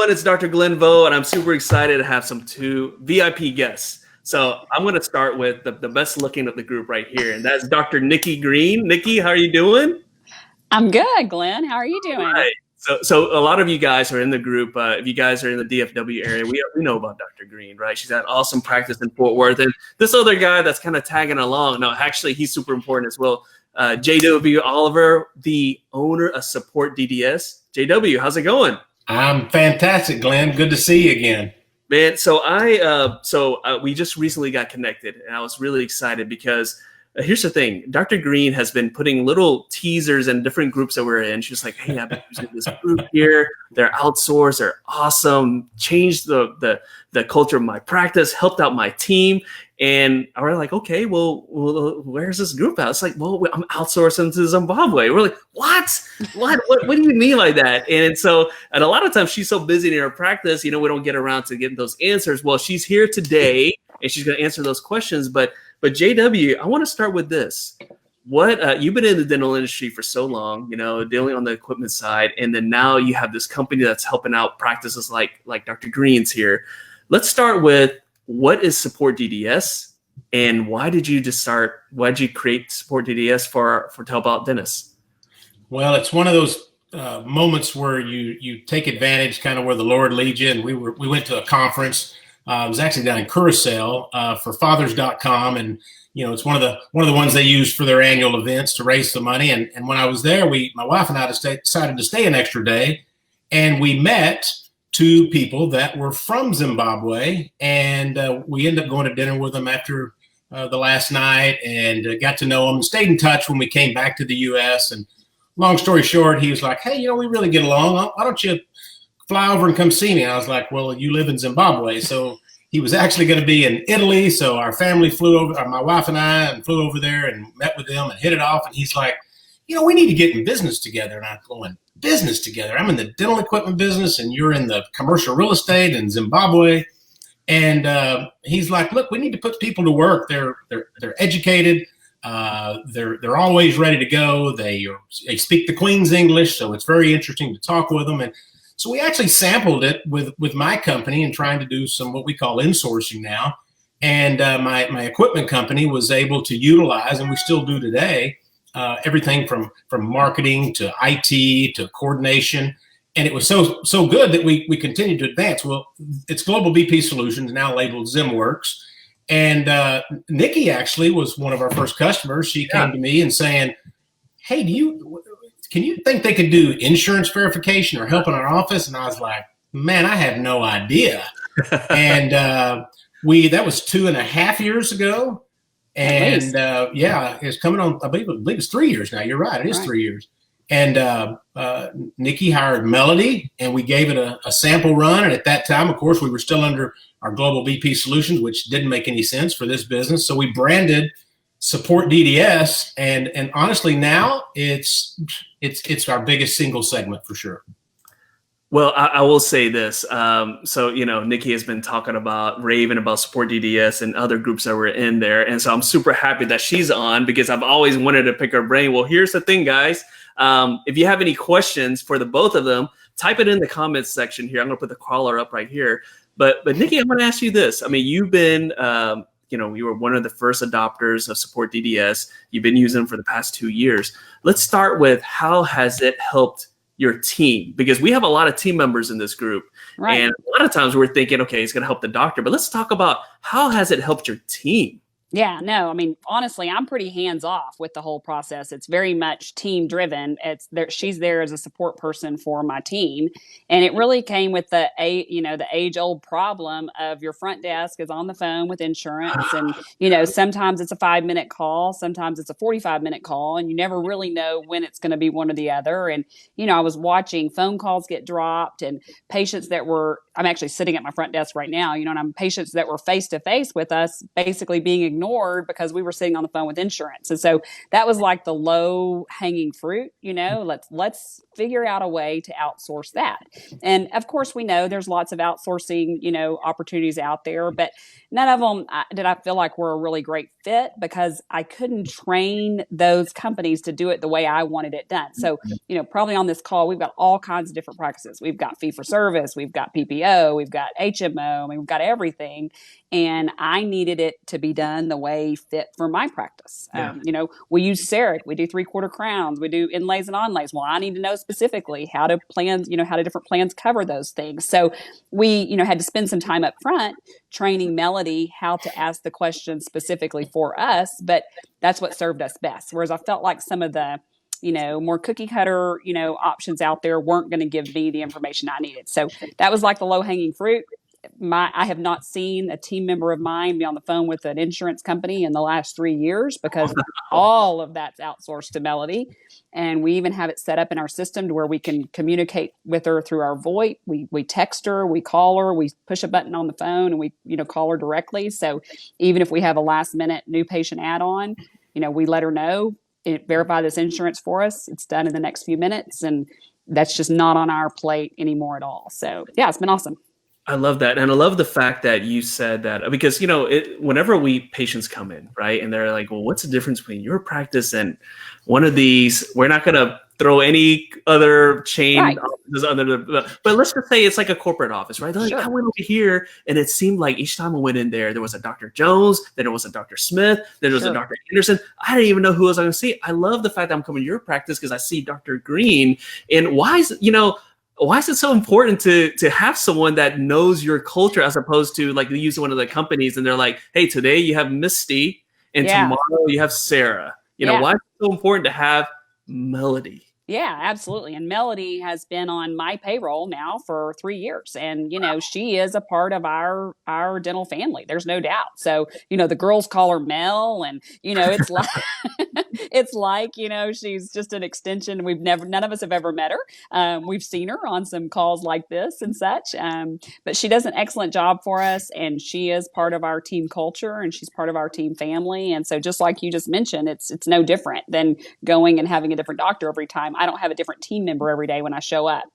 everyone, it's Dr. Glenn Vo, and I'm super excited to have some two VIP guests. So I'm going to start with the best looking of the group right here, and that's Dr. Nikki Green. Nikki, how are you doing? I'm good, Glenn. How are you doing? Right. So a lot of you guys are in the group. If you guys are in the DFW area, we know about Dr. Green, right? She's had awesome practice in Fort Worth. And this other guy that's kind of tagging along, no, actually, he's super important as well. JW Oliver, the owner of Support DDS. JW, how's it going? I'm fantastic, Glenn. Good to see you again. Man, so we just recently got connected, and I was really excited because here's the thing. Dr. Green has been putting little teasers in different groups that we're in. She's like, hey, I've been using this group here. They're outsourced. They're awesome. Changed the culture of my practice, helped out my team. And we're like, okay, well, where's this group at? It's like, well, I'm outsourcing to Zimbabwe. We're like, what? What do you mean like that? And a lot of times she's so busy in her practice, we don't get around to getting those answers. Well, she's here today and she's going to answer those questions. But JW, I want to start with this. You've been in the dental industry for so long, dealing on the equipment side, and then now you have this company that's helping out practices like Dr. Green's here. Let's start with, what is Support DDS, and why did you create Support DDS to help out dentists? Well, it's one of those moments where you take advantage, kind of where the Lord leads you. And we went to a conference. It was actually down in Curacao for fathers.com, and it's one of the ones they use for their annual events to raise some money. And when I was there, my wife and I decided to stay an extra day, and we met two people that were from Zimbabwe, and we ended up going to dinner with them after the last night, and got to know them and stayed in touch when we came back to the U.S. And long story short, he was like, hey, we really get along. Why don't you fly over and come see me? And I was like, well, you live in Zimbabwe. So he was actually going to be in Italy. So our family flew over, my wife and I, and flew over there and met with them and hit it off. And he's like, we need to get in business together. And I'm going, business together? I'm in the dental equipment business and you're in the commercial real estate in Zimbabwe. And he's like, look, we need to put people to work. They're educated. They're always ready to go. They speak the Queen's English, so it's very interesting to talk with them. And so we actually sampled it with my company and trying to do some what we call insourcing now. And my equipment company was able to utilize, and we still do today, everything from marketing to IT to coordination. And it was so good that we continued to advance. Well, it's Global BP Solutions, now labeled ZimWorks. And Nikki actually was one of our first customers. She came to me and saying, hey, can you think they could do insurance verification or help in our office? And I was like, man, I have no idea. And that was 2.5 years ago. And it's coming on, I believe it's 3 years now. You're right. It is 3 years. And Nikki hired Melody, and we gave it a sample run. And at that time, of course, we were still under our Global BP Solutions, which didn't make any sense for this business. So we branded Support DDS, and honestly, now it's our biggest single segment for sure. Well, I will say this. Nikki has been raving about Support DDS and other groups that were in there. And so I'm super happy that she's on, because I've always wanted to pick her brain. Well, here's the thing, guys. If you have any questions for the both of them, type it in the comments section here. I'm going to put the caller up right here. But Nikki, I'm going to ask you this. I mean, you've been, you were one of the first adopters of Support DDS. You've been using them for the past 2 years. Let's start with, how has it helped your team? Because we have a lot of team members in this group. Right. And a lot of times we're thinking, okay, it's going to help the doctor. But let's talk about, how has it helped your team? Yeah, no, I mean, honestly, I'm pretty hands off with the whole process. It's very much team driven. She's there as a support person for my team. And it really came with the age old problem of your front desk is on the phone with insurance. And, sometimes it's a 5-minute call. Sometimes it's a 45-minute call, and you never really know when it's going to be one or the other. And, I was watching phone calls get dropped, and patients that I'm actually sitting at my front desk right now, and I'm patients that were face to face with us basically being ignored ignored because we were sitting on the phone with insurance. And so that was like the low hanging fruit, let's figure out a way to outsource that. And of course, we know there's lots of outsourcing, opportunities out there, but none of them did I feel like were a really great fit because I couldn't train those companies to do it the way I wanted it done. So, probably on this call, we've got all kinds of different practices. We've got fee for service, we've got PPO, we've got HMO, we've got everything. And I needed it to be done the way fit for my practice. Yeah. We use CERIC, we do 3/4 crowns, we do inlays and onlays. Well, I need to know specifically how do different plans cover those things. So we, had to spend some time up front training Melody how to ask the questions specifically for us, but that's what served us best. Whereas I felt like some of the more cookie cutter, options out there weren't going to give me the information I needed. So that was like the low hanging fruit. I have not seen a team member of mine be on the phone with an insurance company in the last 3 years because all of that's outsourced to Melody. And we even have it set up in our system to where we can communicate with her through our VoIP. We text her, we call her, we push a button on the phone and we, call her directly. So even if we have a last minute new patient add-on, we let her know, verify this insurance for us. It's done in the next few minutes. And that's just not on our plate anymore at all. So yeah, it's been awesome. I love that. And I love the fact that you said that because, whenever patients come in, right, and they're like, well, what's the difference between your practice and one of these? We're not going to throw any other chain offices under but let's just say it's like a corporate office, right? They're like, I went over here and it seemed like each time I went in there was a Dr. Jones, then there was a Dr. Smith, then there was a Dr. Anderson. I didn't even know who else I was going to see. I love the fact that I'm coming to your practice because I see Dr. Green. And why is it so important to have someone that knows your culture as opposed to like they use one of the companies and they're like, hey, today you have Misty and tomorrow you have Sarah. Why is it so important to have Melody? Yeah, absolutely. And Melody has been on my payroll now for 3 years. And, she is a part of our dental family. There's no doubt. So, the girls call her Mel and, it's like, it's like, she's just an extension. None of us have ever met her. We've seen her on some calls like this and such. But she does an excellent job for us. And she is part of our team culture and she's part of our team family. And so just like you just mentioned, it's no different than going and having a different doctor every time. I don't have a different team member every day when I show up,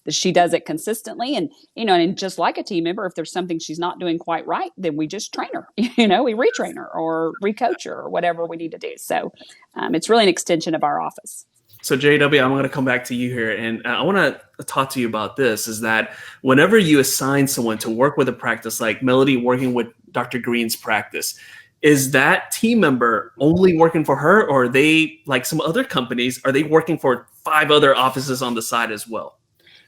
she does it consistently. And, and just like a team member, if there's something she's not doing quite right, then we just train her, we retrain her or recoach her or whatever we need to do. So it's really an extension of our office. So JW, I'm going to come back to you here. And I want to talk to you about this is that whenever you assign someone to work with a practice like Melody working with Dr. Green's practice, is that team member only working for her, or are they, like some other companies, are they working for 5 other offices on the side as well?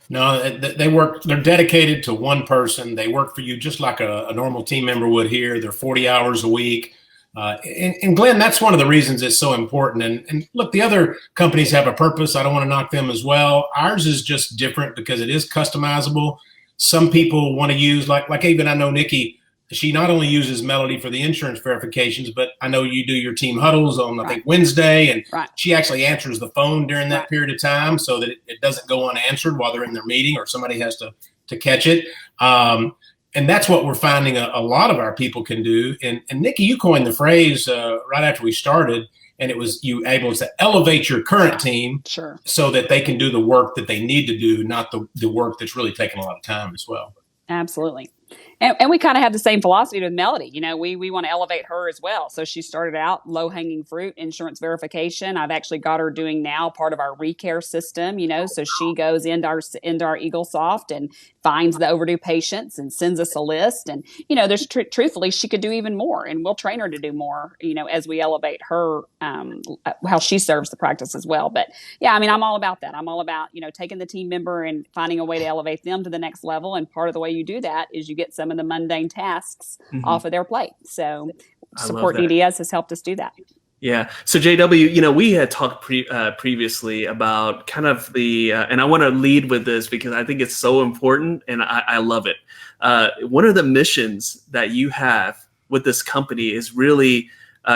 No, they're dedicated to one person. They work for you just like a normal team member would here. They're 40 hours a week. And Glenn, that's one of the reasons it's so important. And look, the other companies have a purpose. I don't want to knock them as well. Ours is just different because it is customizable. Some people want to use, like even I know Nikki, she not only uses Melody for the insurance verifications, but I know you do your team huddles on, I think, Wednesday, and she actually answers the phone during that period of time so that it doesn't go unanswered while they're in their meeting or somebody has to catch it. And that's what we're finding a lot of our people can do. And Nikki, you coined the phrase right after we started, and it was you able to elevate your current team so that they can do the work that they need to do, not the work that's really taking a lot of time as well. Absolutely. And we kind of have the same philosophy with Melody. We want to elevate her as well. So she started out low hanging fruit, insurance verification. I've actually got her doing now part of our recare system, so she goes into our EagleSoft and finds the overdue patients and sends us a list. And, there's truthfully, she could do even more, and we'll train her to do more, as we elevate her, how she serves the practice as well. But yeah, I'm all about that. I'm all about, taking the team member and finding a way to elevate them to the next level. And part of the way you do that is you get some of the mundane tasks off of their plate. So Support DDS has helped us do that. Yeah. So JW, we had talked previously about kind of the, and I want to lead with this because I think it's so important and I love it. One of the missions that you have with this company is really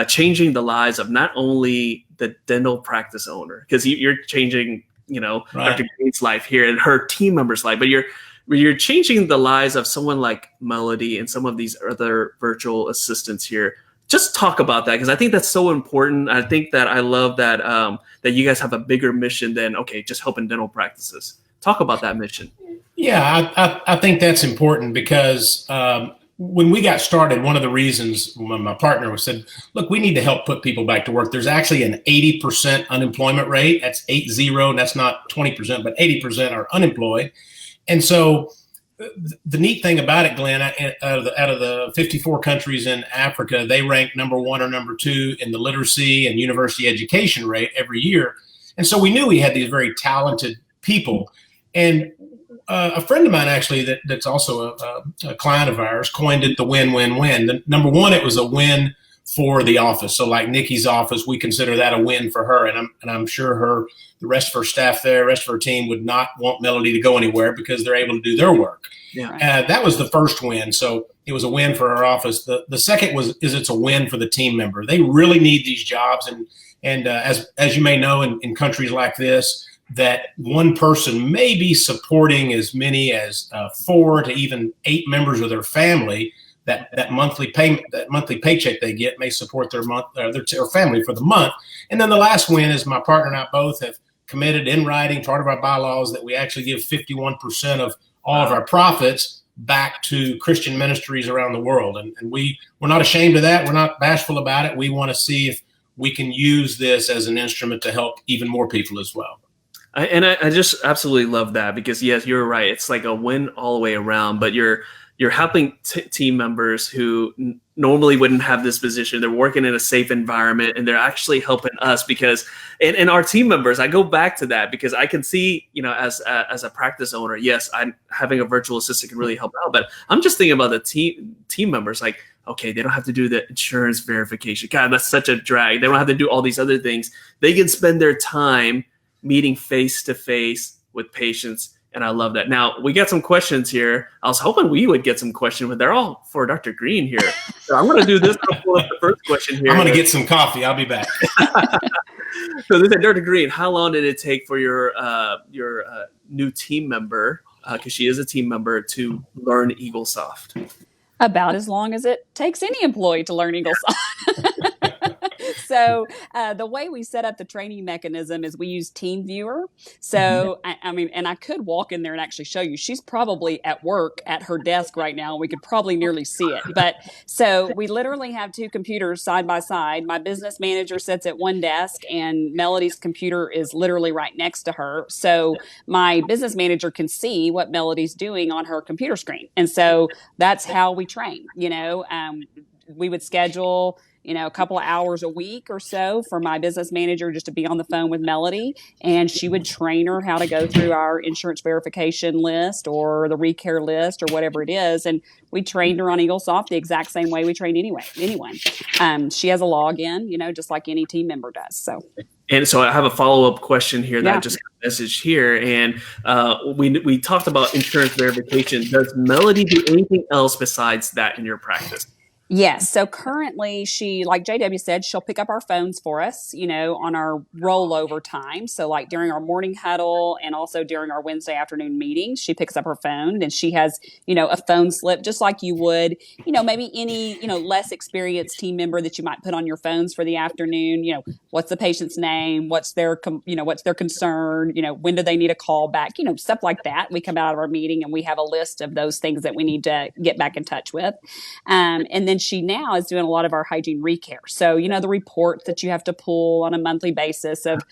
changing the lives of not only the dental practice owner, because you're changing, Dr. Green's life here and her team members' life, but you're changing the lives of someone like Melody and some of these other virtual assistants here just talk about that, because I think that's so important. I think that I love that that you guys have a bigger mission than, okay, just helping dental practices. Talk about that mission. Yeah, I think that's important because when we got started, one of the reasons when my partner said, look, we need to help put people back to work. There's actually an 80% unemployment rate. That's 80, and that's not 20%, but 80% are unemployed. And so the neat thing about it, Glenn, out of the 54 countries in Africa, they rank number 1 or number 2 in the literacy and university education rate every year. And so we knew we had these very talented people. And a friend of mine, actually, that's also a client of ours, coined it the win-win-win. Number one, it was a win for the office. So like Nikki's office, we consider that a win for her. And I'm sure the rest of her staff there, rest of her team would not want Melody to go anywhere because they're able to do their work. Yeah. That was the first win. So it was a win for her office. The second is it's a win for the team member. They really need these jobs. And as you may know, in countries like this, that one person may be supporting as many as 4 to even 8 members of their family. That monthly payment, that monthly paycheck they get may support their family for the month. And then the last win is my partner and I both have committed in writing, part of our bylaws, that we actually give 51% of all of our profits back to Christian ministries around the world. And we're not ashamed of that. We're not bashful about it. We want to see if we can use this as an instrument to help even more people as well. I just absolutely love that, because yes, you're right. It's like a win all the way around, but you're helping team members who normally wouldn't have this position. They're working in a safe environment, and they're actually helping us because, and our team members, I go back to that because I can see, as a practice owner, yes, I'm having a virtual assistant can really help out, but I'm just thinking about the team members, like, okay, they don't have to do the insurance verification. God, that's such a drag. They don't have to do all these other things. They can spend their time meeting face-to-face with patients. And I love that. Now, we got some questions here. I was hoping we would get some questions, but they're all for Dr. Green here. So I'm going to do this. I'll pull up the first question here. I'm going to get some coffee. I'll be back. So they said, Dr. Green, how long did it take for your new team member, because she is a team member, to learn EagleSoft? About as long as it takes any employee to learn EagleSoft. So the way we set up the training mechanism is we use TeamViewer. So, I mean, and I could walk in there and actually show you. She's probably at work at her desk right now, and we could probably nearly see it. But so we literally have 2 computers side by side. My business manager sits at one desk, and Melody's computer is literally right next to her. So my business manager can see what Melody's doing on her computer screen. And so that's how we train. We would schedule a couple of hours a week or so for my business manager just to be on the phone with Melody, and she would train her how to go through our insurance verification list or the recare list or whatever it is. And we trained her on EagleSoft the exact same way we train anyone. She has a login, just like any team member does. And so I have a follow-up question here that I just got a message here. And we talked about insurance verification. Does Melody do anything else besides that in your practice? Yes. So currently she, like JW said, she'll pick up our phones for us, on our rollover time. So like during our morning huddle and also during our Wednesday afternoon meetings, she picks up her phone and she has, a phone slip, just like you would, maybe any, less experienced team member that you might put on your phones for the afternoon. What's the patient's name? What's their concern? When do they need a call back? Stuff like that. We come out of our meeting and we have a list of those things that we need to get back in touch with. And then she now is doing a lot of our hygiene recare. So, the reports that you have to pull on a monthly basis of,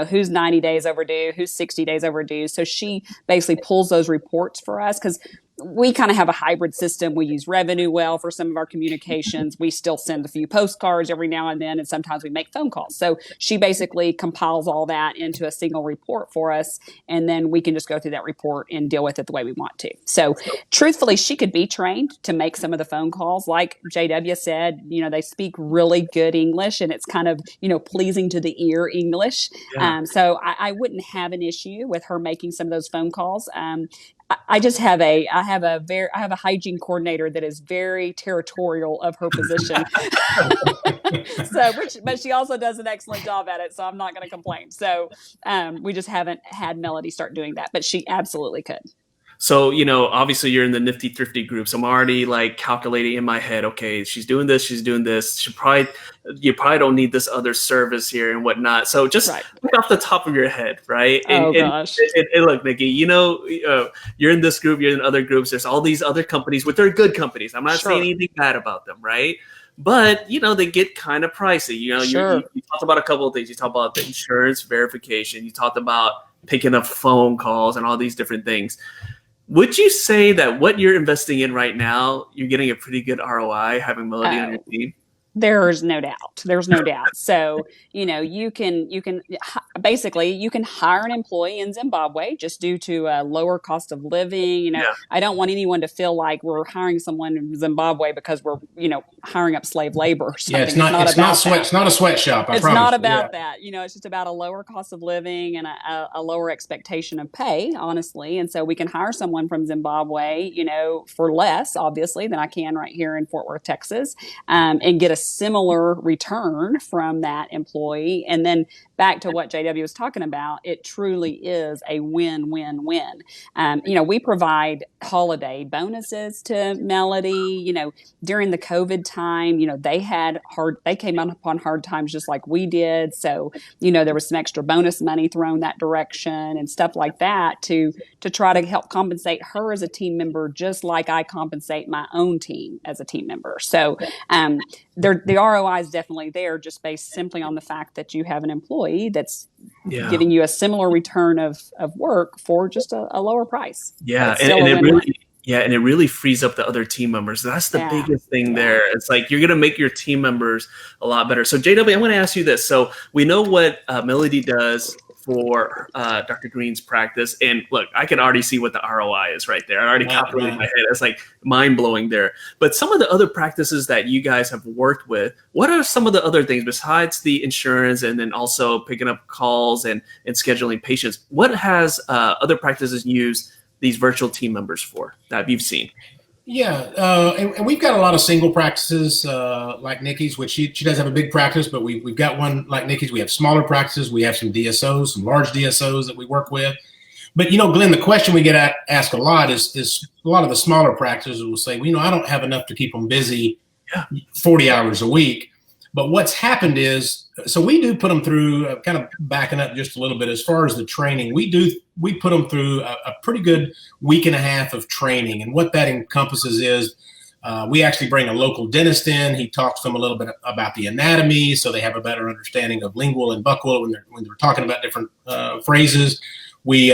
who's 90 days overdue, who's 60 days overdue. So she basically pulls those reports for us because we kind of have a hybrid system. We use Revenue well for some of our communications. We still send a few postcards every now and then, and sometimes we make phone calls. So she basically compiles all that into a single report for us, and then we can just go through that report and deal with it the way we want to. So truthfully, she could be trained to make some of the phone calls. Like JW said, they speak really good English, and it's kind of, pleasing to the ear English. Yeah. So I wouldn't have an issue with her making some of those phone calls. I have a hygiene coordinator that is very territorial of her position. But she also does an excellent job at it. So I'm not going to complain. So we just haven't had Melody start doing that, but she absolutely could. So, you know, obviously you're in the Nifty Thrifty groups. I'm already like calculating in my head, okay, she's doing this, she's doing this. You probably don't need this other service here and whatnot. So just look off the top of your head, right? Gosh. And look, Nikki, you know, you're in this group, you're in other groups. There's all these other companies, which are good companies. I'm not saying anything bad about them, right? But, you know, they get kind of pricey. You know, you talked about a couple of things. You talked about the insurance verification. You talked about picking up phone calls and all these different things. Would you say that what you're investing in right now, you're getting a pretty good ROI having Melody on your team? There's no doubt. There's no doubt. So, you know, you can basically you can hire an employee in Zimbabwe just due to a lower cost of living. You know, I don't want anyone to feel like we're hiring someone in Zimbabwe because we're, you know, hiring up slave labor or something. Yeah, it's not a sweatshop. It's not about that. You know, it's just about a lower cost of living and a lower expectation of pay, honestly. And so we can hire someone from Zimbabwe, you know, for less, obviously, than I can right here in Fort Worth, Texas, and get a similar return from that employee. And then back to what JW was talking about, it truly is a win-win-win. You know, we provide holiday bonuses to Melody. You know, during the COVID time, you know, they came upon hard times just like we did. So, you know, there was some extra bonus money thrown that direction and stuff like that to try to help compensate her as a team member, just like I compensate my own team as a team member. So, the ROI is definitely there, just based simply on the fact that you have an employee that's giving you a similar return of work for just a lower price. Yeah, and it really frees up the other team members. That's the biggest thing there. It's like you're going to make your team members a lot better. So JW, I'm going to ask you this. So we know what Melody does for Dr. Green's practice. And look, I can already see what the ROI is right there. I already calculated in my head. It's like mind-blowing there. But some of the other practices that you guys have worked with, what are some of the other things besides the insurance and then also picking up calls and scheduling patients? What has other practices used these virtual team members for that you've seen? Yeah, and we've got a lot of single practices like Nikki's, which she does have a big practice, but we've got one like Nikki's. We have smaller practices. We have some DSOs, some large DSOs that we work with. But, you know, Glenn, the question we get asked a lot is a lot of the smaller practices will say, well, you know, I don't have enough to keep them busy 40 hours a week. But what's happened is, so we do put them through, kind of backing up just a little bit, as far as the training, we put them through a pretty good week and a half of training. And what that encompasses is we actually bring a local dentist in. He talks to them a little bit about the anatomy, so they have a better understanding of lingual and buccal when they're talking about different phrases. We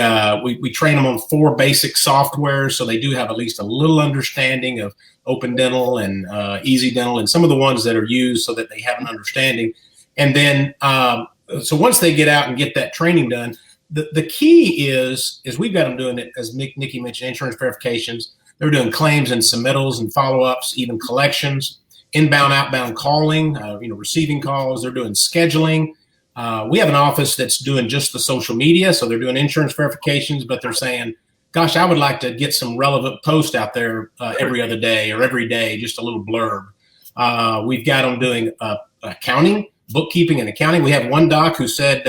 train them on 4 basic softwares, so they do have at least a little understanding of Open Dental and Easy Dental and some of the ones that are used, so that they have an understanding. And then, so once they get out and get that training done, the key is we've got them doing it, as Nikki mentioned, insurance verifications. They're doing claims and submittals and follow-ups, even collections, inbound, outbound calling, receiving calls. They're doing scheduling. We have an office that's doing just the social media. So they're doing insurance verifications, but they're saying, gosh, I would like to get some relevant post out there every other day or every day, just a little blurb. We've got them doing accounting, bookkeeping and accounting. We have one doc who said,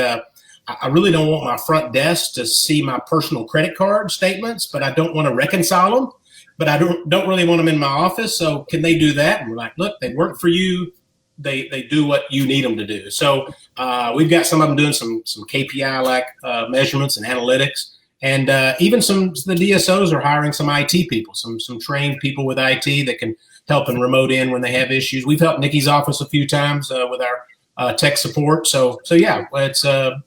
I really don't want my front desk to see my personal credit card statements, but I don't want to reconcile them. But I don't really want them in my office. So can they do that? And we're like, look, they work for you. They do what you need them to do. So we've got some of them doing some KPI like measurements and analytics. And even the DSOs are hiring some IT people, some trained people with IT that can help and remote in when they have issues. We've helped Nikki's office a few times with our tech support. So yeah, it's a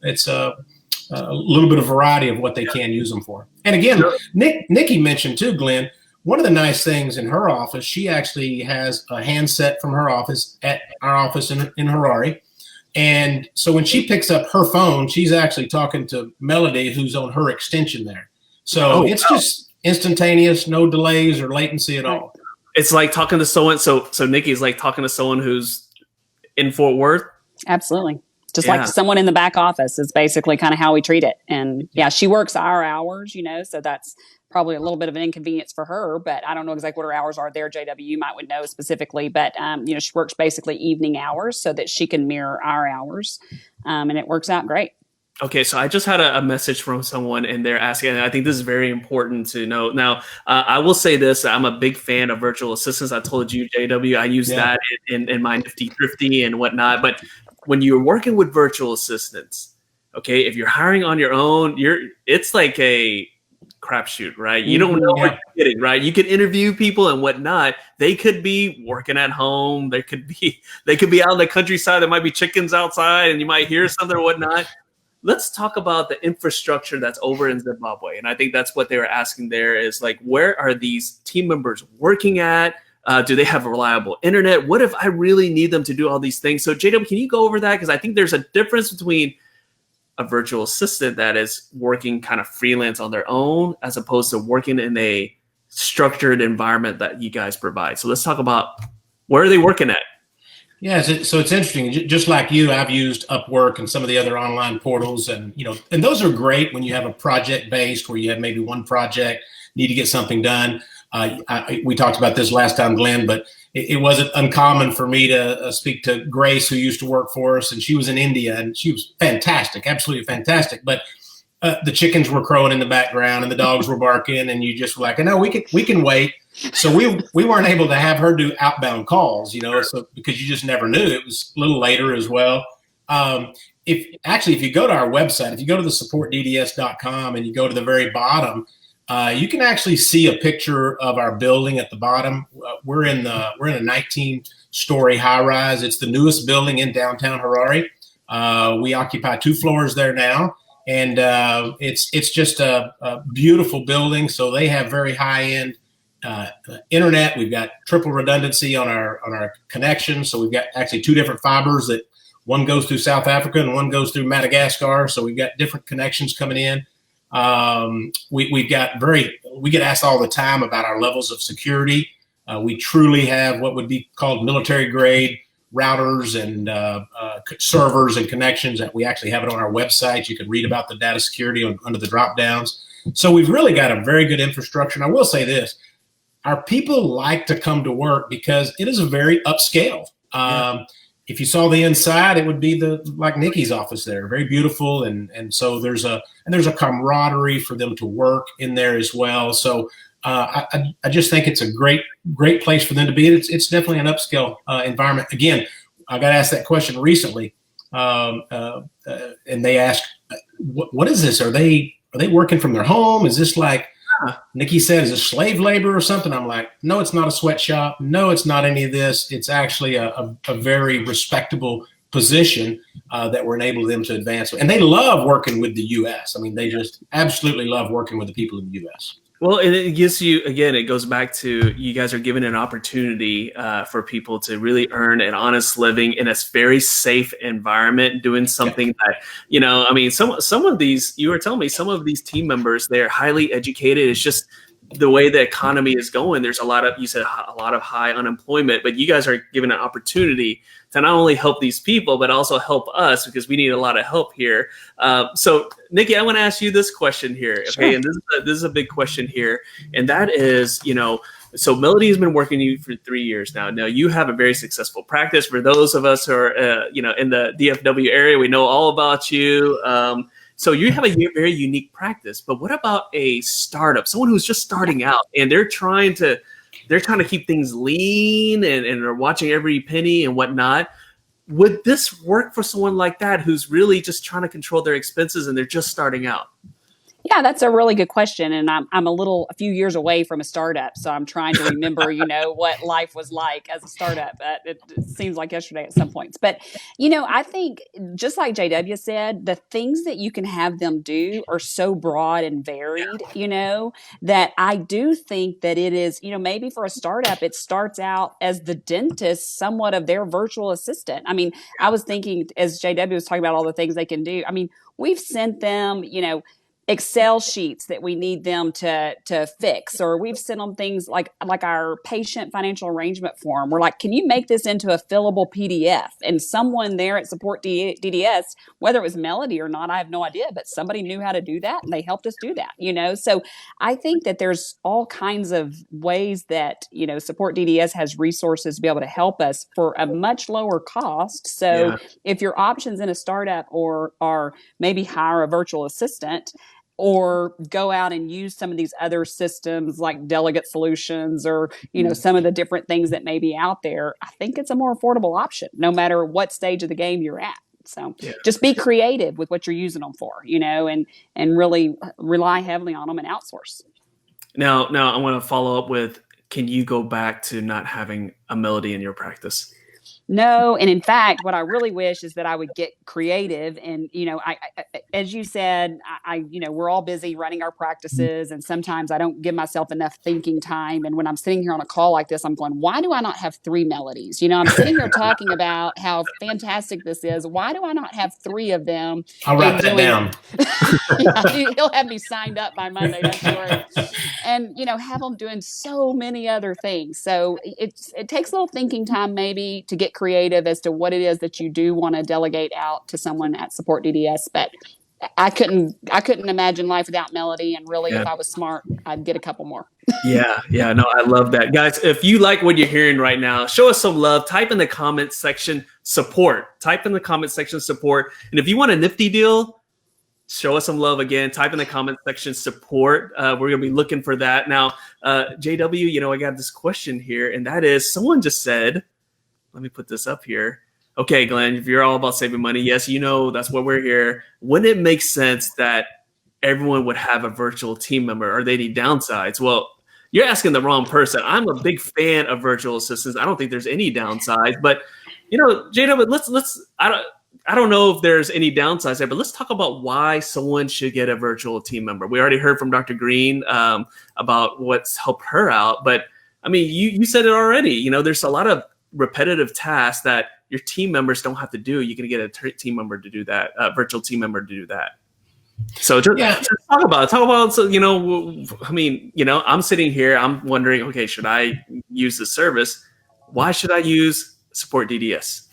little bit of variety of what they can use them for. And again, Nikki mentioned too, Glenn, one of the nice things in her office, she actually has a handset from her office at our office in Harare. And so when she picks up her phone, she's actually talking to Melody, who's on her extension there. So it's just instantaneous, no delays or latency at all. It's like talking to someone. So Nikki's like talking to someone who's in Fort Worth. Absolutely. Just like someone in the back office is basically kind of how we treat it. And she works our hours, so that's probably a little bit of an inconvenience for her, but I don't know exactly what her hours are there. JW, you would know specifically, but she works basically evening hours so that she can mirror our hours. And it works out great. Okay, so I just had a message from someone, and they're asking, and I think this is very important to know. Now, I will say this: I'm a big fan of virtual assistants. I told you, JW, I use that in my Nifty, Thrifty, and whatnot. But when you're working with virtual assistants, okay, if you're hiring on your own, it's like a crapshoot, right? You don't know what you're getting, right? You can interview people and whatnot. They could be working at home. They could be out in the countryside. There might be chickens outside, and you might hear something or whatnot. Let's talk about the infrastructure that's over in Zimbabwe. And I think that's what they were asking there is like, where are these team members working at? Do they have reliable internet? What if I really need them to do all these things? So JW, can you go over that? Because I think there's a difference between a virtual assistant that is working kind of freelance on their own as opposed to working in a structured environment that you guys provide. So let's talk about where are they working at? Yeah, so it's interesting. Just like you, I've used Upwork and some of the other online portals, and and those are great when you have a project based where you have maybe one project, need to get something done. We talked about this last time, Glenn, but it wasn't uncommon for me to speak to Grace, who used to work for us, and she was in India, and she was fantastic, absolutely fantastic. But the chickens were crowing in the background, and the dogs were barking, and you just were like, "No, we can wait." So we weren't able to have her do outbound calls, so because you just never knew. It was a little later as well. If you go to our website, if you go to the supportdds.com and you go to the very bottom, you can actually see a picture of our building at the bottom. We're in a 19-story high rise. It's the newest building in downtown Harare. We occupy 2 floors there now, and it's just a beautiful building. So they have very high end internet. We've got triple redundancy on our connection. So we've got actually 2 different fibers, that one goes through South Africa and one goes through Madagascar. So we've got different connections coming in. We get asked all the time about our levels of security. We truly have what would be called military grade routers and servers and connections that we actually have it on our website. You can read about the data security under the drop downs. So we've really got a very good infrastructure. And I will say this, our people like to come to work because it is a very upscale. If you saw the inside, it would be like Nikki's office there, very beautiful. And so there's a camaraderie for them to work in there as well. So I just think it's a great place for them to be. It's definitely an upscale environment. Again, I got asked that question recently, and they asked, "What is this? Are they working from their home? Is this like?" Nikki said, "Is it slave labor or something?" I'm like, "No, it's not a sweatshop. No, it's not any of this. It's actually a very respectable position that we're enabling them to advance." And they love working with the U.S. I mean, they just absolutely love working with the people in the U.S. Well, and it gives you, again, it goes back to you guys are given an opportunity for people to really earn an honest living in a very safe environment, doing something that, I mean, some of these, you were telling me, some of these team members, they're highly educated. It's just the way the economy is going. There's a lot of high unemployment, but you guys are given an opportunity to not only help these people, but also help us because we need a lot of help here. So Nikki, I want to ask you this question here. Okay. Sure. And this is a big question here. And that is, so Melody has been working with you for 3 years now. Now you have a very successful practice. For those of us who are, in the DFW area, we know all about you. So you have a very unique practice, but what about a startup, someone who's just starting out and they're trying to keep things lean and are watching every penny and whatnot? Would this work for someone like that who's really just trying to control their expenses and they're just starting out? Yeah, that's a really good question. And I'm a few years away from a startup. So I'm trying to remember, what life was like as a startup. It seems like yesterday at some points. But, I think just like JW said, the things that you can have them do are so broad and varied, that I do think that it is, maybe for a startup, it starts out as the dentist, somewhat of their virtual assistant. I mean, I was thinking as JW was talking about all the things they can do. I mean, we've sent them, Excel sheets that we need them to fix, or we've sent them things like our patient financial arrangement form. We're like, can you make this into a fillable PDF? And someone there at Support DDS, whether it was Melody or not, I have no idea, but somebody knew how to do that and they helped us do that, So I think that there's all kinds of ways that, Support DDS has resources to be able to help us for a much lower cost. So if your options in a startup are maybe hire a virtual assistant, or go out and use some of these other systems like Delegate Solutions, or some of the different things that may be out there, I think it's a more affordable option no matter what stage of the game you're at. So just be creative with what you're using them for, and really rely heavily on them and outsource. Now I want to follow up with, can you go back to not having a Melody in your practice? No. And in fact, what I really wish is that I would get creative. And, I as you said, we're all busy running our practices. And sometimes I don't give myself enough thinking time. And when I'm sitting here on a call like this, I'm going, why do I not have 3 Melodies? I'm sitting here talking about how fantastic this is. Why do I not have 3 of them? I'll write that down. He'll have me signed up by Monday, don't you worry. And, have them doing so many other things. So it takes a little thinking time maybe to get creative as to what it is that you do want to delegate out to someone at Support DDS. But I couldn't imagine life without Melody. And really, if I was smart, I'd get a couple more. Yeah. No, I love that. Guys, if you like what you're hearing right now, show us some love. Type in the comment section support. Type in the comment section support. And if you want a Nifty deal, show us some love again. Type in the comment section support. We're going to be looking for that. Now, JW, I got this question here, and that is, someone just said, let me put this up here. Okay, Glenn, if you're all about saving money, yes, that's what we're here. Wouldn't it make sense that everyone would have a virtual team member? Are there any downsides? Well, you're asking the wrong person. I'm a big fan of virtual assistants. I don't think there's any downsides, but JW, let's I don't know if there's any downsides there, but let's talk about why someone should get a virtual team member. We already heard from Dr. Green about what's helped her out, but I mean, you said it already. There's a lot of repetitive tasks that your team members don't have to do. You can get a team member to do that, a virtual team member to do that. So just talk about it. So, I'm sitting here, I'm wondering, okay, should I use this service? Why should I use Support DDS?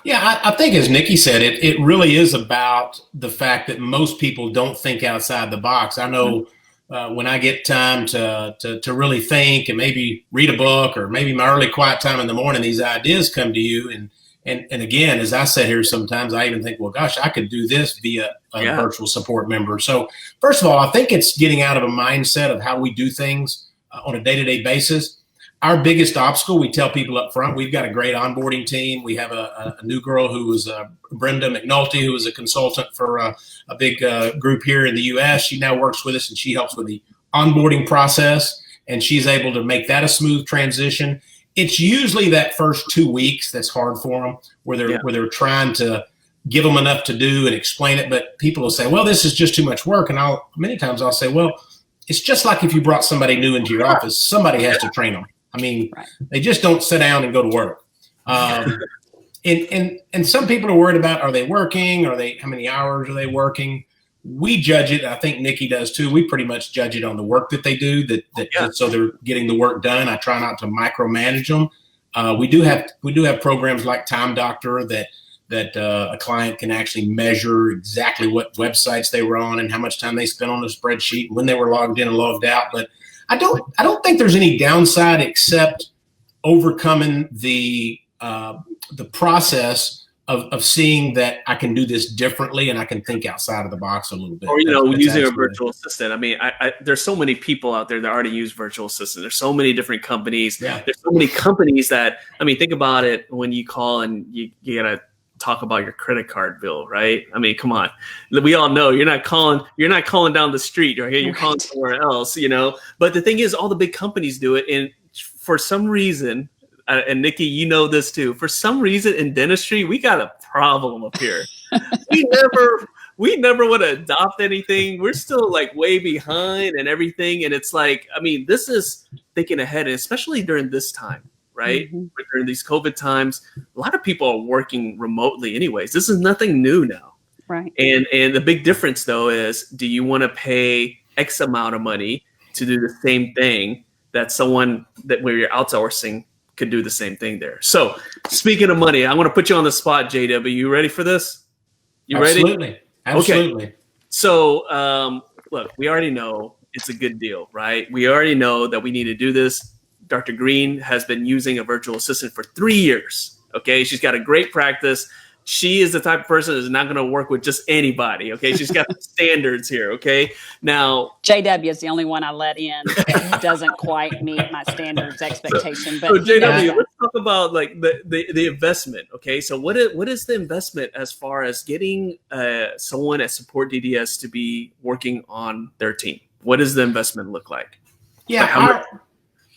Yeah, I think as Nikki said, it really is about the fact that most people don't think outside the box. I know when I get time to really think and maybe read a book, or maybe my early quiet time in the morning, these ideas come to you. And again, as I sit here, sometimes I even think, well, gosh, I could do this via a virtual support member. So first of all, I think it's getting out of a mindset of how we do things on a day-to-day basis. Our biggest obstacle, we tell people up front, we've got a great onboarding team. We have a new girl who was Brenda McNulty, who was a consultant for a big group here in the U.S. She now works with us, and she helps with the onboarding process, and she's able to make that a smooth transition. It's usually that first 2 weeks that's hard for them, where they're trying to give them enough to do and explain it. But people will say, well, this is just too much work. And many times I'll say, well, it's just like if you brought somebody new into your office, somebody has to train them. I mean, They just don't sit down and go to work. And some people are worried about, are they working? How many hours are they working? We judge it. I think Nikki does too. We pretty much judge it on the work that they do, so they're getting the work done. I try not to micromanage them. We do have programs like Time Doctor that a client can actually measure exactly what websites they were on and how much time they spent on the spreadsheet, when they were logged in and logged out. But I don't think there's any downside except overcoming the process of seeing that I can do this differently and I can think outside of the box a little bit. Or, using a virtual assistant. I mean, there's so many people out there that already use virtual assistants. There's so many different companies. Yeah. There's so many companies that, I mean, think about it when you call and you got to talk about your credit card bill, right? I mean, come on. We all know you're not calling down the street, right? You're calling somewhere else, But the thing is, all the big companies do it. And for some reason, and Nikki, you know this too, for some reason in dentistry, we got a problem up here. we never want to adopt anything. We're still like way behind and everything. And it's like, I mean, this is thinking ahead, and especially during this time. Right? Mm-hmm. During these COVID times, a lot of people are working remotely anyways. This is nothing new now. Right. And the big difference though is, do you want to pay X amount of money to do the same thing that someone that where you're outsourcing could do the same thing there? So speaking of money, I want to put you on the spot, JW. You ready for this? You ready? Absolutely. Okay. So look, we already know it's a good deal, right? We already know that we need to do this. Dr. Green has been using a virtual assistant for 3 years. Okay. She's got a great practice. She is the type of person that's not going to work with just anybody. Okay. She's got standards here. Okay. Now, JW is the only one I let in that doesn't quite meet my standards expectation. But so JW, let's talk about like the investment. Okay. So what is the investment as far as getting someone at Support DDS to be working on their team? What does the investment look like? Yeah.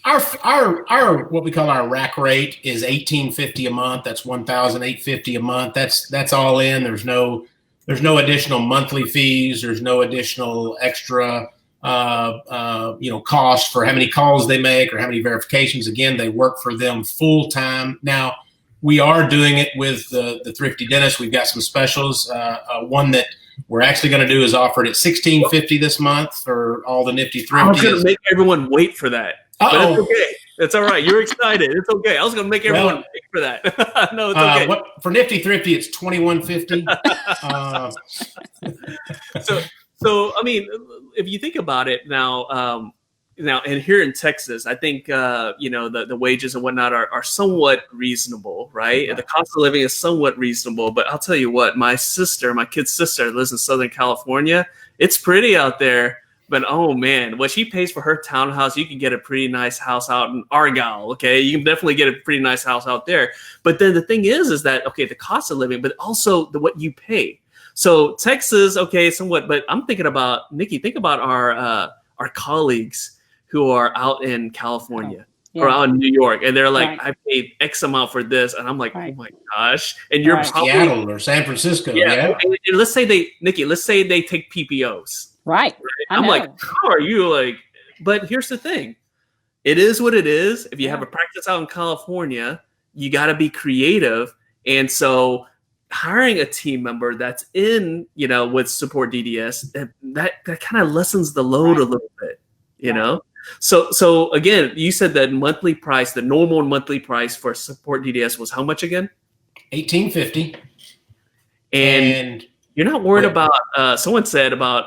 Our what we call our rack rate is $1,850 a month. That's $1,850 a month. That's all in. There's no additional monthly fees. There's no additional extra cost for how many calls they make or how many verifications. Again, they work for them full time. Now we are doing it with the Thrifty dentist. We've got some specials. One that we're actually going to do is offered at $1,650 this month for all the Nifty Thrifty. I was going to make everyone wait for that. But it's okay. It's all right. You're excited. It's okay. I was going to make everyone wait for that. No, it's okay. For Nifty Thrifty, it's $2,150. So I mean, if you think about it now, and here in Texas, I think the wages and whatnot are somewhat reasonable, right? And the cost of living is somewhat reasonable. But I'll tell you what, my kid's sister lives in Southern California. It's pretty out there. But oh man, what she pays for her townhouse, you can get a pretty nice house out in Argyle. Okay, you can definitely get a pretty nice house out there. But then the thing is that okay, the cost of living, but also what you pay. So Texas, okay, somewhat. But I'm thinking about Nikki. Think about our colleagues who are out in California or out in New York, and they're like, I paid X amount for this, and I'm like, oh my gosh. And you're probably Seattle or San Francisco. Yeah. And let's say they take PPOs. Right. I'm like, how are you like? But here's the thing. It is what it is. If you have a practice out in California, you got to be creative. And so hiring a team member that's in, with Support DDS, that kind of lessens the load a little bit, you know? So again, you said that monthly price, the normal monthly price for Support DDS was how much again? $1,850. And you're not worried about, someone said about,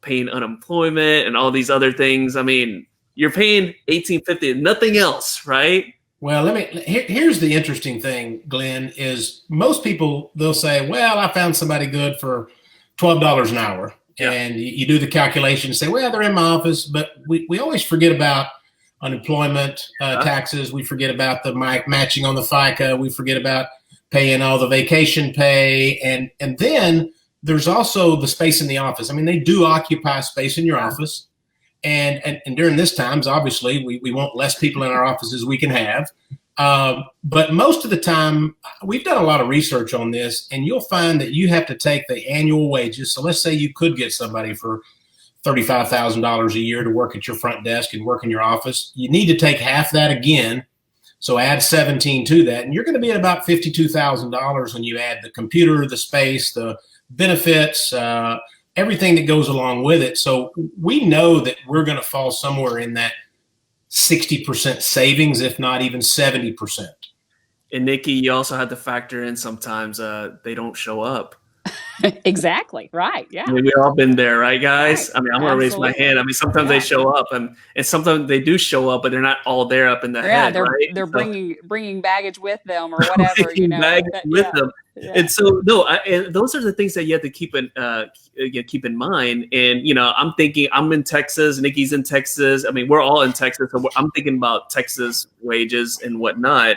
paying unemployment and all these other things. I mean, you're paying $1,850 and nothing else, right? Well, here's the interesting thing, Glenn, is most people, they'll say, well, I found somebody good for $12 an hour. Yeah. And you do the calculation and say, well, they're in my office. But we always forget about unemployment taxes. We forget about the matching on the FICA. We forget about paying all the vacation pay. And then there's also the space in the office. I mean, they do occupy space in your office. And during this times, obviously, we want less people in our offices we can have. But most of the time, we've done a lot of research on this, and you'll find that you have to take the annual wages. So let's say you could get somebody for $35,000 a year to work at your front desk and work in your office. You need to take half that again. So add 17 to that, and you're going to be at about $52,000 when you add the computer, the space, the benefits, everything that goes along with it. So we know that we're going to fall somewhere in that 60% savings, if not even 70%. And Nikki, you also have to factor in sometimes they don't show up. Exactly. Right. Yeah. I mean, we've all been there, right, guys? Right. I mean, I'm going to raise my hand. I mean, sometimes they show up and sometimes they do show up, but they're not all there up in the head, right? They're bringing baggage with them or whatever, with them. Yeah. And so, and those are the things that you have to keep in mind. And, I'm thinking I'm in Texas, Nikki's in Texas. I mean, we're all in Texas. So I'm thinking about Texas wages and whatnot.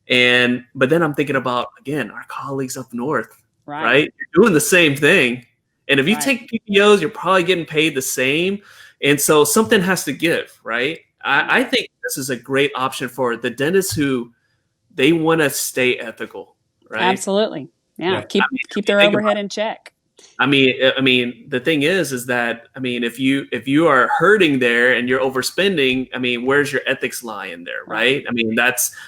But then I'm thinking about, again, our colleagues up north. Right? You're doing the same thing. And if you take PPOs, you're probably getting paid the same. And so something has to give, right? I think this is a great option for the dentists who they want to stay ethical, right? Absolutely. Yeah. Keep their overhead in check. I mean, the thing is that, I mean, if you are hurting there and you're overspending, I mean, where's your ethics lie in there, right? I mean,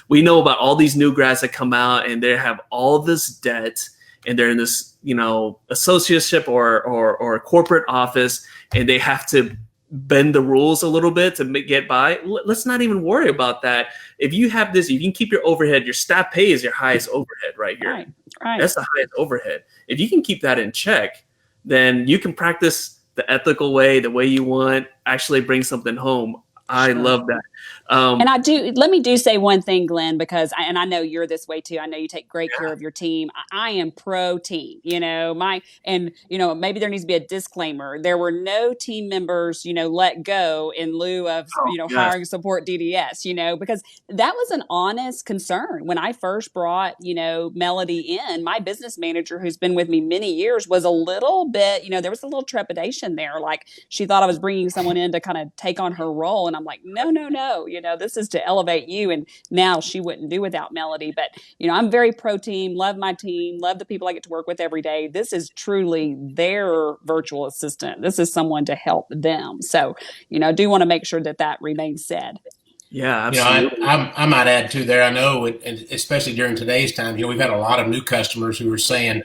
we know about all these new grads that come out and they have all this debt. and they're in this, associateship or a corporate office, and they have to bend the rules a little bit to get by. Let's not even worry about that. If you have this, you can keep your overhead. Your staff pay is your highest overhead right here. Right. That's the highest overhead. If you can keep that in check, then you can practice the ethical way, the way you want, actually bring something home. I love that. And let me say one thing, Glenn, because I know you're this way too. I know you take great care of your team. I am pro team, maybe there needs to be a disclaimer. There were no team members, let go in lieu of, hiring Support DDS, because that was an honest concern. When I first brought, Melody in, my business manager, who's been with me many years, was a little bit, there was a little trepidation there. Like she thought I was bringing someone in to kind of take on her role. And I'm like, no. This is to elevate you. And now she wouldn't do without Melody. But, I'm very pro team, love my team, love the people I get to work with every day. This is truly their virtual assistant. This is someone to help them. So, I do want to make sure that remains said. Yeah, absolutely. I might add too there. I know, and especially during today's time, we've had a lot of new customers who are saying,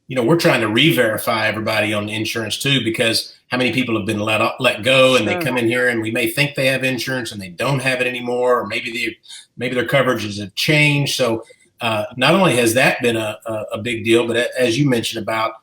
we're trying to re-verify everybody on insurance too, because how many people have been let go and they come in here and we may think they have insurance and they don't have it anymore, or maybe their coverages have changed. So not only has that been a big deal, but as you mentioned about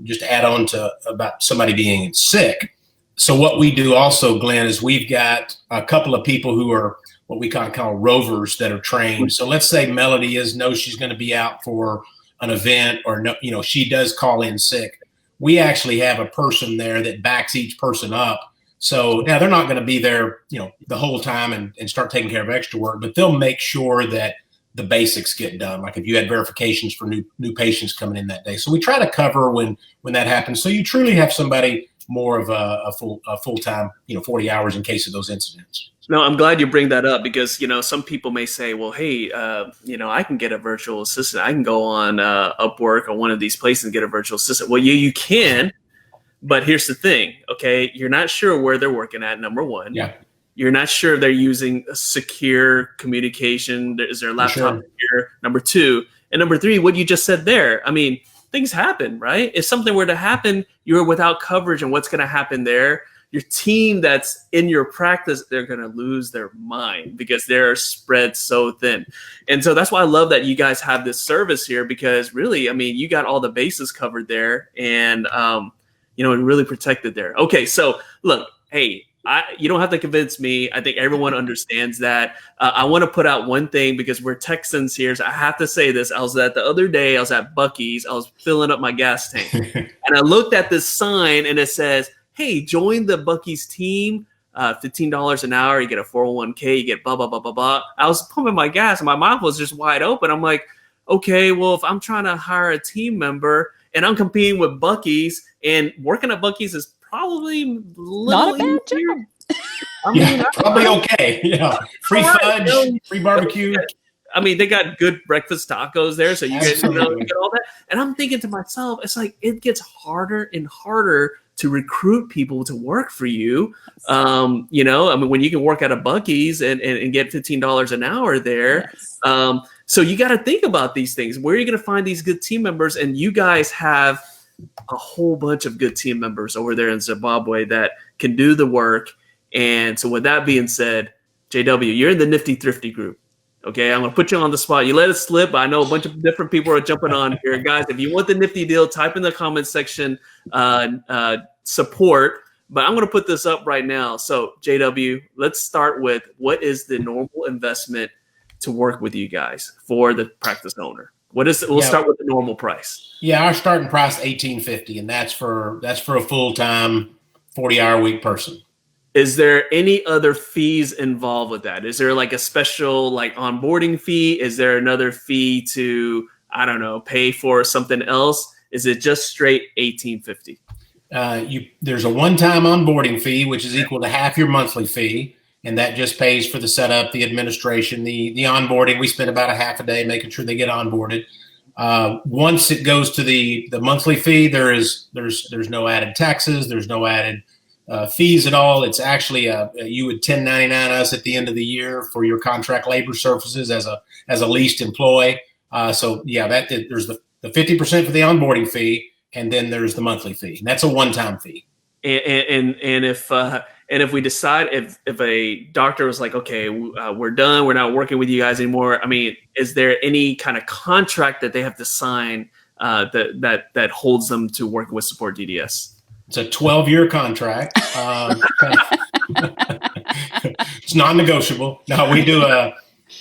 just add on to about somebody being sick. So what we do also, Glenn, is we've got a couple of people who are what we call rovers that are trained. So let's say Melody knows she's going to be out for an event, or she does call in sick. We actually have a person there that backs each person up. So now they're not going to be there, the whole time and start taking care of extra work, but they'll make sure that the basics get done. Like if you had verifications for new patients coming in that day. So we try to cover when that happens. So you truly have somebody more of a full-time, 40 hours in case of those incidents. No, I'm glad you bring that up because, some people may say, well, hey, I can get a virtual assistant. I can go on Upwork or one of these places and get a virtual assistant. Well, you can, but here's the thing, okay? You're not sure where they're working at, number one. Yeah. You're not sure they're using a secure communication. Is their laptop secure? Number two. And number three, what you just said there. I mean, things happen, right? If something were to happen, you're without coverage, and what's going to happen there? Your team that's in your practice, they're going to lose their mind because they're spread so thin. And so that's why I love that you guys have this service here, because really, I mean, you got all the bases covered there, and, really protected there. Okay. So look, hey, you don't have to convince me. I think everyone understands that. I want to put out one thing because we're Texans here. So I have to say this. I was at Buc-ee's. I was filling up my gas tank and I looked at this sign and it says, hey, join the Buc-ee's team, $15 an hour. You get a 401k, you get blah, blah, blah, blah, blah. I was pumping my gas and my mouth was just wide open. I'm like, okay, well, if I'm trying to hire a team member and I'm competing with Buc-ee's, and working at Buc-ee's is probably not a bad job. I mean, probably okay. Free fudge, free barbecue. I mean, they got good breakfast tacos there, so you get all that. And I'm thinking to myself, it's like it gets harder and harder to recruit people to work for you. I mean, when you can work at a Buc-ee's and get $15 an hour there. Yes. So you got to think about these things. Where are you going to find these good team members? And you guys have a whole bunch of good team members over there in Zimbabwe that can do the work. And so with that being said, JW, you're in the Nifty Thrifty group. Okay, I'm going to put you on the spot. You let it slip. I know a bunch of different people are jumping on here. Guys, if you want the Nifty deal, type in the comments section support. But I'm going to put this up right now. So JW, let's start with what is the normal investment to work with you guys for the practice owner? We'll start with the normal price. Yeah, our starting price $1,850, and that's for a full-time 40-hour week person. Is there any other fees involved with that? Is there like a special onboarding fee? Is there another fee to, I don't know, pay for something else? Is it just straight $1,850? There's a one-time onboarding fee, which is equal to half your monthly fee. And that just pays for the setup, the administration, the onboarding. We spend about a half a day making sure they get onboarded. Once it goes to the monthly fee, there's no added taxes. There's no added fees at all. It's actually you would 1099 us at the end of the year for your contract labor services as a leased employee. So yeah, there's the 50% for the onboarding fee, and then there's the monthly fee. And that's a one-time fee. And if we decide if a doctor was like, okay, we're done, we're not working with you guys anymore. I mean, is there any kind of contract that they have to sign that holds them to working with Support DDS? It's a 12-year contract. It's non-negotiable. No, we do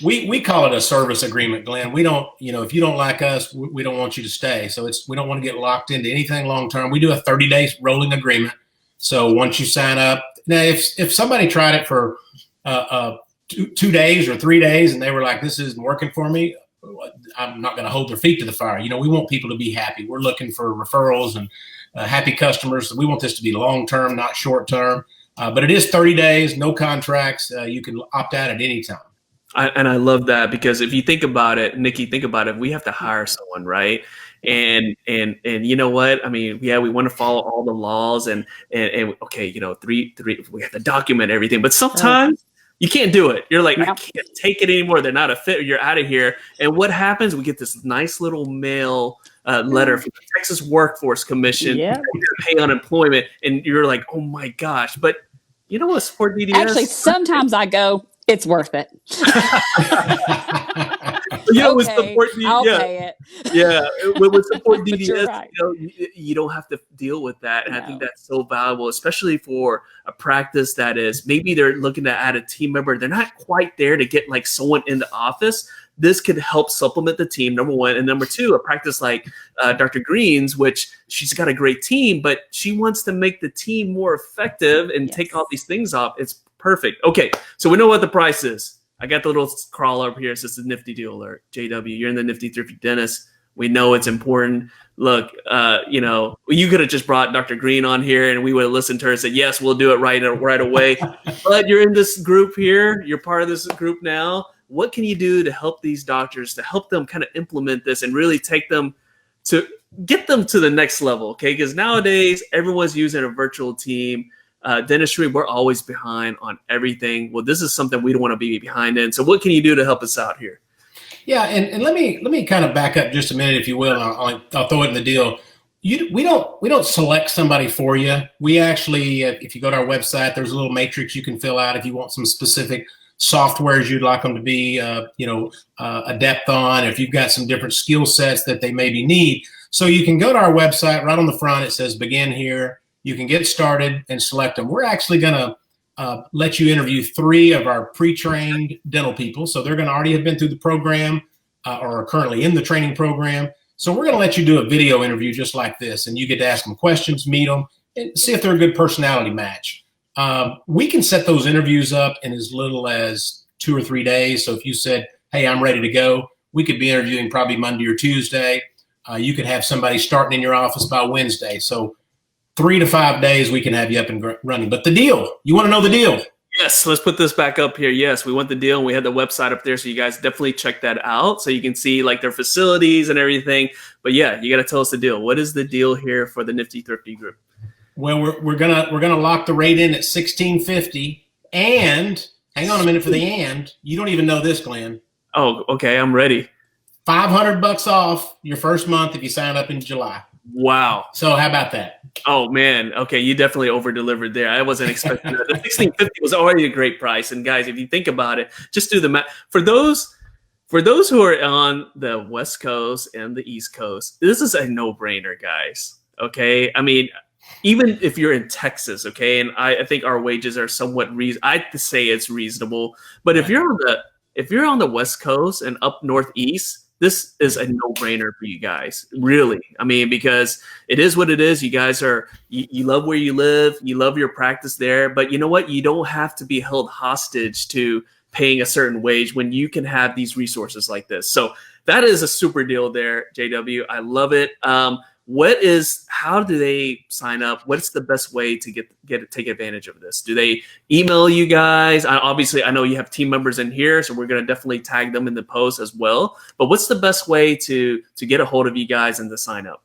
we call it a service agreement, Glenn. We don't, if you don't like us, we don't want you to stay. So we don't want to get locked into anything long-term. We do a 30-day rolling agreement. So once you sign up, now if somebody tried it for 2 days or 3 days and they were like, this isn't working for me, I'm not going to hold their feet to the fire. We want people to be happy. We're looking for referrals and happy customers. We want this to be long-term, not short-term. But it is 30 days, no contracts. You can opt out at any time. And I love that, because if you think about it, Nikki, think about it. We have to hire someone, right? And you know what? I mean, yeah, we want to follow all the laws and okay, three, we have to document everything, but sometimes you can't do it. You're like, I can't take it anymore. They're not a fit. You're out of here. And what happens? We get this nice little mail letter from the Texas Workforce Commission, pay unemployment, and you're like, oh my gosh. But you know what, Support DDS? Actually, sometimes I go, it's worth it. With Support DDS, I'll pay it. With Support DDS, right. you don't have to deal with that, and I think that's so valuable, especially for a practice that is maybe they're looking to add a team member. They're not quite there to get like someone in the office. This could help supplement the team, number one. And number two, a practice like Dr. Green's, which she's got a great team, but she wants to make the team more effective and take all these things off. It's perfect. Okay, so we know what the price is. I got the little crawler up here. It says the Nifty deal alert. JW, you're in the Nifty Thrifty Dentist. We know it's important. Look, you could have just brought Dr. Green on here and we would have listened to her and said, yes, we'll do it right away. But you're in this group here. You're part of this group now. What can you do to help these doctors, to help them kind of implement this and really take them to get them to the next level? Okay, because nowadays everyone's using a virtual team. Dentistry, we're always behind on everything. Well, this is something we don't want to be behind in. So what can you do to help us out here? Yeah, and let me kind of back up just a minute, if you will, and I'll throw it in the deal. We don't select somebody for you. We actually, if you go to our website, there's a little matrix you can fill out if you want some specific softwares you'd like them to be, adept on, if you've got some different skill sets that they maybe need. So you can go to our website. Right on the front, it says begin here. You can get started and select them. We're actually going to let you interview 3 of our pre-trained dental people. So they're going to already have been through the program or are currently in the training program. So we're going to let you do a video interview just like this, and you get to ask them questions, meet them, and see if they're a good personality match. We can set those interviews up in as little as 2 or 3 days. So if you said, hey, I'm ready to go, we could be interviewing probably Monday or Tuesday. You could have somebody starting in your office by Wednesday. So 3 to 5 days, we can have you up and running. But the deal, you want to know the deal? Yes, let's put this back up here. Yes, we want the deal, and we had the website up there, so you guys definitely check that out so you can see like their facilities and everything. But yeah, you got to tell us the deal. What is the deal here for the Nifty Thrifty group? Well, we're gonna lock the rate in at $1,650, and hang on a minute for the and. You don't even know this, Glenn. Oh, okay, I'm ready. $500 off your first month if you sign up in July. Wow. So how about that? Oh man. Okay. You definitely over delivered there. I wasn't expecting that. The 1650 was already a great price. And guys, if you think about it, just do the math. For those who are on the West Coast and the East Coast, this is a no-brainer, guys. Okay. I mean, even if you're in Texas, okay, and I think our wages are somewhat I say it's reasonable. But if you're on the West Coast and up Northeast, this is a no-brainer for you guys, really. I mean, because it is what it is. You guys you love where you live. You love your practice there. But you know what? You don't have to be held hostage to paying a certain wage when you can have these resources like this. So that is a super deal there, JW. I love it. How do they sign up? What's the best way to take advantage of this? Do they email you guys? Obviously, I know you have team members in here, so we're going to definitely tag them in the post as well. But what's the best way to get a hold of you guys and to sign up?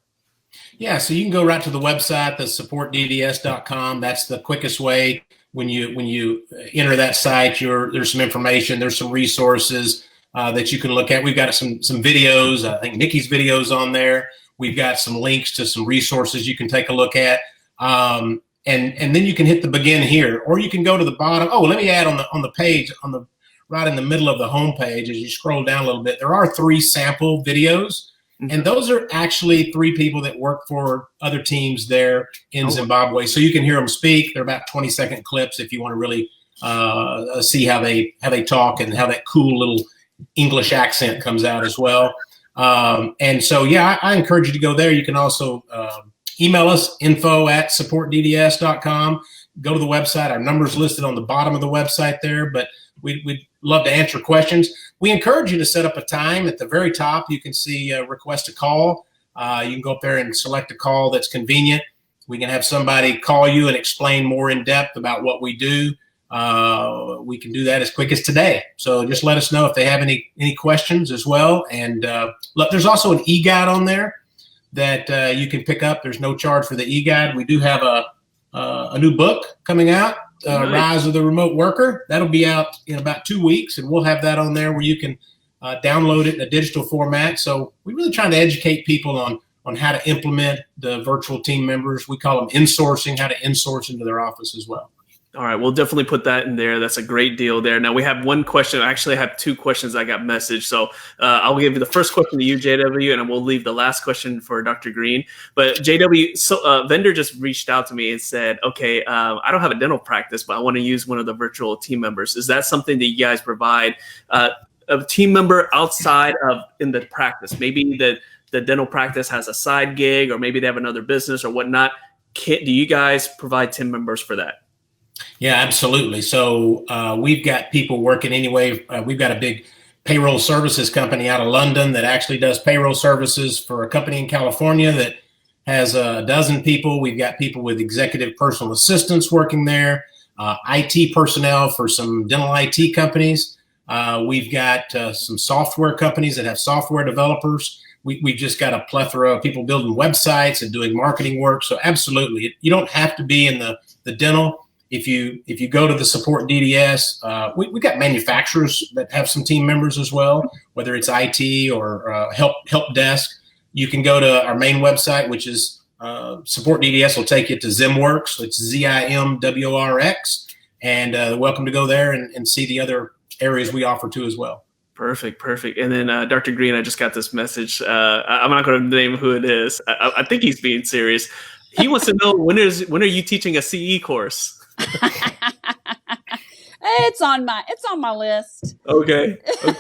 Yeah, so you can go right to the website, the supportdds.com. That's the quickest way. When you enter that site, there's some information, there's some resources. that you can look at. We've got some videos. I think Nikki's videos on there. We've got some links to some resources you can take a look at. And then you can hit the begin here, or you can go to the bottom. Oh, let me add on the page, right in the middle of the home page, as you scroll down a little bit, there are 3 sample videos. And those are actually 3 people that work for other teams there in Zimbabwe. So you can hear them speak. They're about 20-second clips if you want to really see how they talk and how that cool little English accent comes out as well. And so, yeah, I encourage you to go there. You can also email us, info@supportdds.com. Go to the website. Our number's listed on the bottom of the website there, but we'd love to answer questions. We encourage you to set up a time. At the very top, you can see request a call. You can go up there and select a call that's convenient. We can have somebody call you and explain more in depth about what we do. We can do that as quick as today. So just let us know if they have any questions as well. And look, there's also an e-guide on there that you can pick up. There's no charge for the e-guide. We do have a new book coming out, Rise of the Remote Worker. That'll be out in about 2 weeks, and we'll have that on there where you can download it in a digital format. So we're really trying to educate people on how to implement the virtual team members. We call them insourcing, how to insource into their office as well. All right, we'll definitely put that in there. That's a great deal there. Now we have one question. I actually have 2 questions I got messaged. So I'll give you the first question to you, JW, and we'll leave the last question for Dr. Green. But JW, so vendor just reached out to me and said, okay, I don't have a dental practice, but I want to use one of the virtual team members. Is that something that you guys provide? A team member outside of in the practice? Maybe the dental practice has a side gig, or maybe they have another business or whatnot. Do you guys provide team members for that? Yeah, absolutely. So we've got people working anyway. We've got a big payroll services company out of London that actually does payroll services for a company in California that has a dozen people. We've got people with executive personal assistants working there, IT personnel for some dental IT companies. We've got some software companies that have software developers. We've just got a plethora of people building websites and doing marketing work. So absolutely, you don't have to be in the dental. If you go to the Support DDS, we got manufacturers that have some team members as well, whether it's IT or help desk. You can go to our main website, which is Support DDS will take you to Zimworks. It's ZIMWORX, and welcome to go there and see the other areas we offer too as well. Perfect. And then Dr. Green, I just got this message. I'm not going to name who it is. I think he's being serious. He wants to know when are you teaching a CE course? It's on my list. Okay. Well,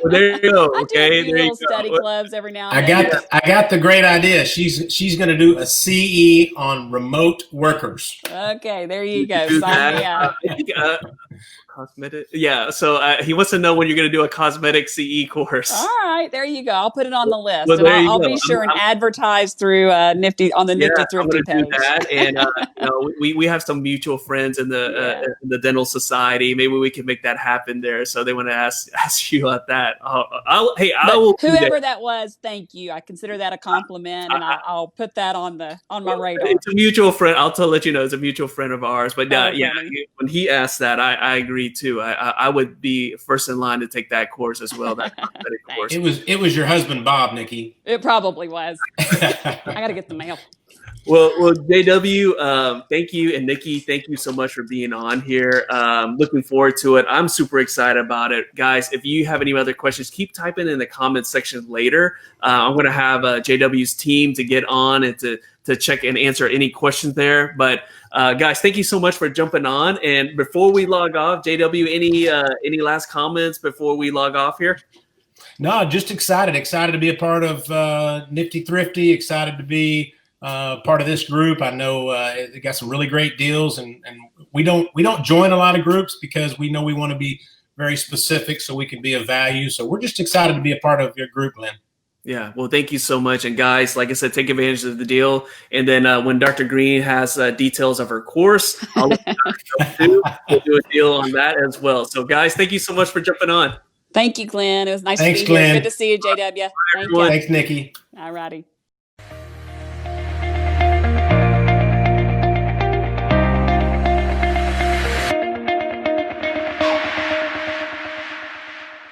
there you go. Okay, I do little study clubs every now and then. I got the great idea. She's going to do a CE on remote workers. Okay, there you go. Sign me up. Cosmetic, yeah. So he wants to know when you're going to do a cosmetic CE course. All right, there you go. I'll put it on the list, well, and I'll be sure and advertise through Nifty on the Nifty Thrifty page. Do that. And we have some mutual friends in the dental society. Maybe we can make that happen there. So they want to ask you about that. I will. Whoever that was, thank you. I consider that a compliment, and I'll put that on my radar. It's a mutual friend. I'll let you know it's a mutual friend of ours. But when he asked that, I agree too. I would be first in line to take that course as well. That course. It was your husband, Bob, Nikki. It probably was. I got to get the mail. Well, JW, thank you, and Nikki, thank you so much for being on here. Looking forward to it. I'm super excited about it, guys. If you have any other questions, keep typing in the comments section later. I'm going to have JW's team to get on and to check and answer any questions there. But guys, thank you so much for jumping on. And before we log off, JW, any last comments before we log off here? No, just excited to be a part of Nifty Thrifty. Excited to be part of this group. I know they got some really great deals, and we don't join a lot of groups because we know we want to be very specific so we can be of value. So we're just excited to be a part of your group, Lynn. Yeah, well, thank you so much. And guys, like I said, take advantage of the deal. And then when Dr. Green has details of her course, I'll let you know we'll do a deal on that as well. So guys, thank you so much for jumping on. Thank you, Glenn. It was nice Thanks, to be Glenn. here. Good to see you, JW. Thank you. Thanks, Nikki. All righty.